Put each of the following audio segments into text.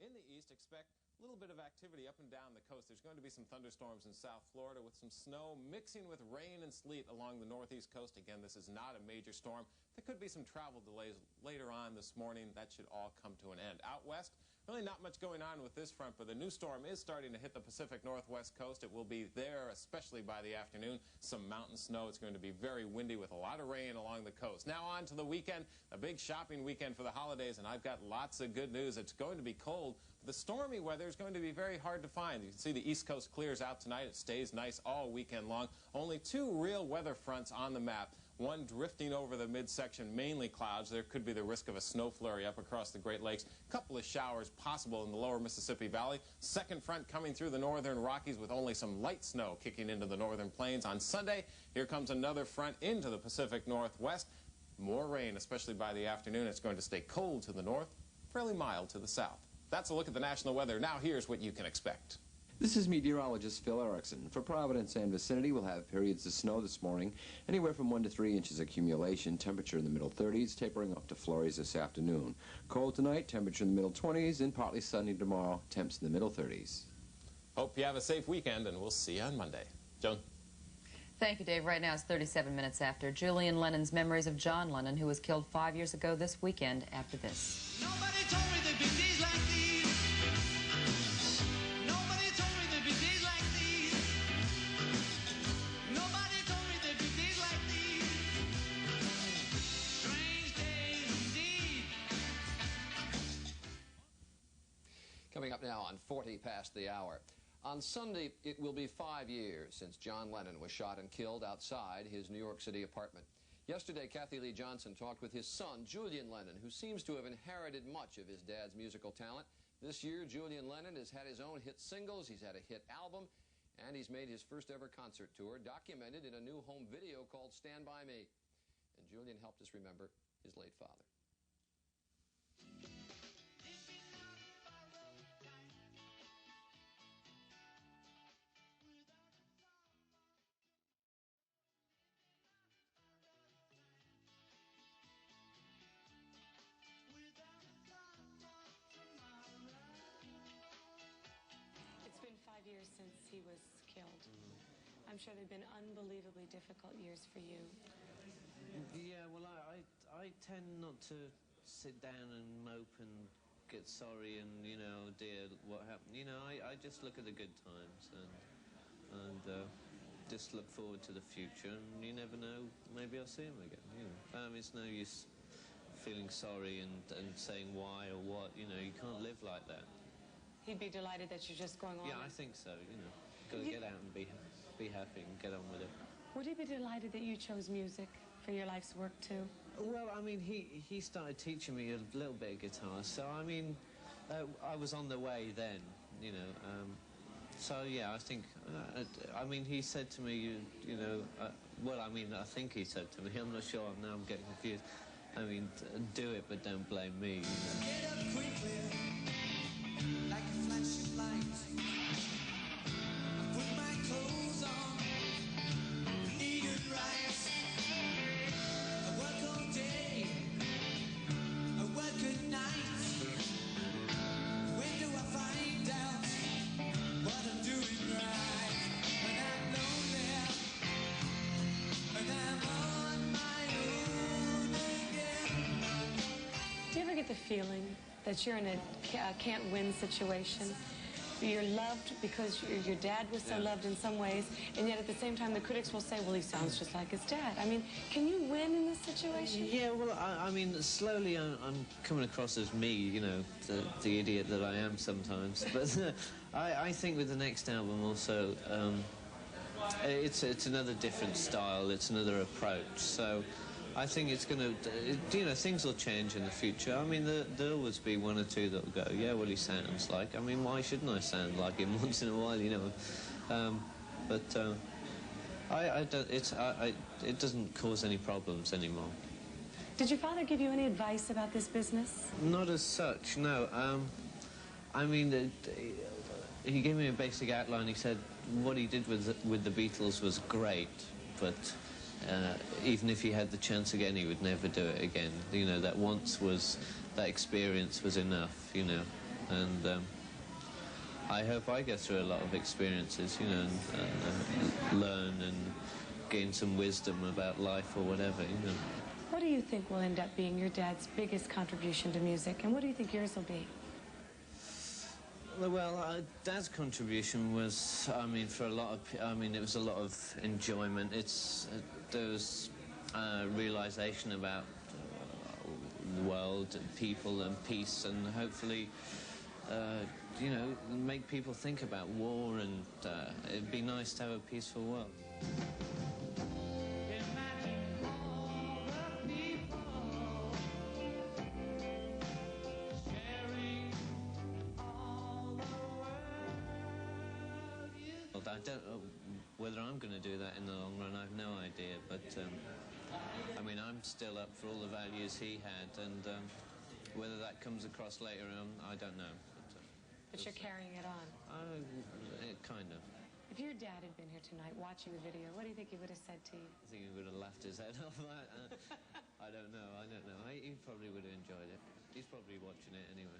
In the east, expect a little bit of activity up and down the coast. There's going to be some thunderstorms in South Florida with some snow mixing with rain and sleet along the northeast coast. Again, this is not a major storm. There could be some travel delays later on this morning. That should all come to an end. Out west, really not much going on with this front, but the new storm is starting to hit the Pacific Northwest coast. It will be there, especially by the afternoon. Some mountain snow. It's going to be very windy with a lot of rain along the coast. Now on to the weekend, a big shopping weekend for the holidays, and I've got lots of good news. It's going to be cold. The stormy weather is going to be very hard to find. You can see the East Coast clears out tonight. It stays nice all weekend long. Only two real weather fronts on the map. One drifting over the midsection, mainly clouds. There could be the risk of a snow flurry up across the Great Lakes. A couple of showers possible in the lower Mississippi Valley. Second front coming through the northern Rockies with only some light snow kicking into the northern plains. On Sunday, here comes another front into the Pacific Northwest. More rain, especially by the afternoon. It's going to stay cold to the north, fairly mild to the south. That's a look at the national weather. Now here's what you can expect. This is meteorologist Phil Erickson. For Providence and vicinity, we'll have periods of snow this morning, anywhere from 1 to 3 inches accumulation, temperature in the middle 30s, tapering up to flurries this afternoon. Cold tonight, temperature in the middle 20s, and partly sunny tomorrow, temps in the middle 30s. Hope you have a safe weekend, and we'll see you on Monday. Joan? Thank you, Dave. Right now it's 37 minutes after. Julian Lennon's memories of John Lennon, who was killed 5 years ago this weekend after this. Nobody told me there'd be days like these. Nobody told me there'd be days like these. Nobody told me there'd be days like these. Strange days indeed. Coming up now on 40 past the hour. On Sunday, it will be 5 years since John Lennon was shot and killed outside his New York City apartment. Yesterday, Kathy Lee Johnson talked with his son, Julian Lennon, who seems to have inherited much of his dad's musical talent. This year, Julian Lennon has had his own hit singles, he's had a hit album, and he's made his first ever concert tour, documented in a new home video called Stand By Me. And Julian helped us remember his late father. It's been 5 years since he was killed. I'm sure they've been unbelievably difficult years for you. Yeah, well, I tend not to sit down and mope and get sorry and, you know, dear, what happened. You know, I just look at the good times and just look forward to the future, and you never know, maybe I'll see him again, you know. It's no use feeling sorry and saying why or what, you know, you can't live like that. He'd be delighted that you're just going on. Yeah, I think so, you know. Got to get out and be happy and get on with it. Would he be delighted that you chose music for your life's work, too? Well, I mean, he started teaching me a little bit of guitar, so, I mean, I was on the way then, you know. So, yeah, I think, I mean, he said to me, you know, well, I mean, I think he said to me, I'm not sure, now I'm getting confused. I mean, do it, but don't blame me, you know. Get up quickly, like a flash of light. I put my clothes on, eat and rise. I work all day, I work at night. When do I find out what I'm doing right? When I'm lonely, when I'm on my own again. Do you ever get the feeling that you're in a can't-win situation? You're loved because your dad was so loved in some ways, and yet at the same time the critics will say, well, he sounds just like his dad. I mean, can you win in this situation? Yeah, well, I mean, slowly I'm coming across as me, you know, the idiot that I am sometimes. But I think with the next album also, it's another different style, it's another approach. So I think it's going to, you know, things will change in the future. I mean, there'll always be one or two that'll go, yeah, well, he sounds like. I mean, why shouldn't I sound like him once in a while, you know? It doesn't cause any problems anymore. Did your father give you any advice about this business? Not as such, no. I mean, he gave me a basic outline. He said what he did with the Beatles was great, but even if he had the chance again, he would never do it again. You know, that experience was enough, you know. and I hope I go through a lot of experiences, you know, and learn and gain some wisdom about life or whatever, you know. What do you think will end up being your dad's biggest contribution to music, and what do you think yours will be? Well, Dad's contribution was, I mean, for a lot of, it was a lot of enjoyment. There was realization about the world and people and peace, and hopefully, you know, make people think about war, and it'd be nice to have a peaceful world. I don't know whether I'm going to do that in the long run. I have no idea, but I mean, I'm still up for all the values he had, and whether that comes across later on, I don't know. But you're carrying it on. Kind of. If your dad had been here tonight watching the video, what do you think he would have said to you? I think he would have laughed his head off. I don't know. He probably would have enjoyed it. He's probably watching it anyway.449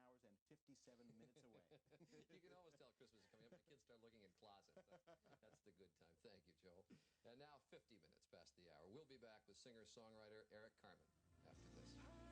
hours and 57 minutes away. You can always tell Christmas is coming up. My kids start looking in closets. That's the good time. Thank you, Joel. 50 minutes past the hour. We'll be back with singer-songwriter Eric Carmen after this.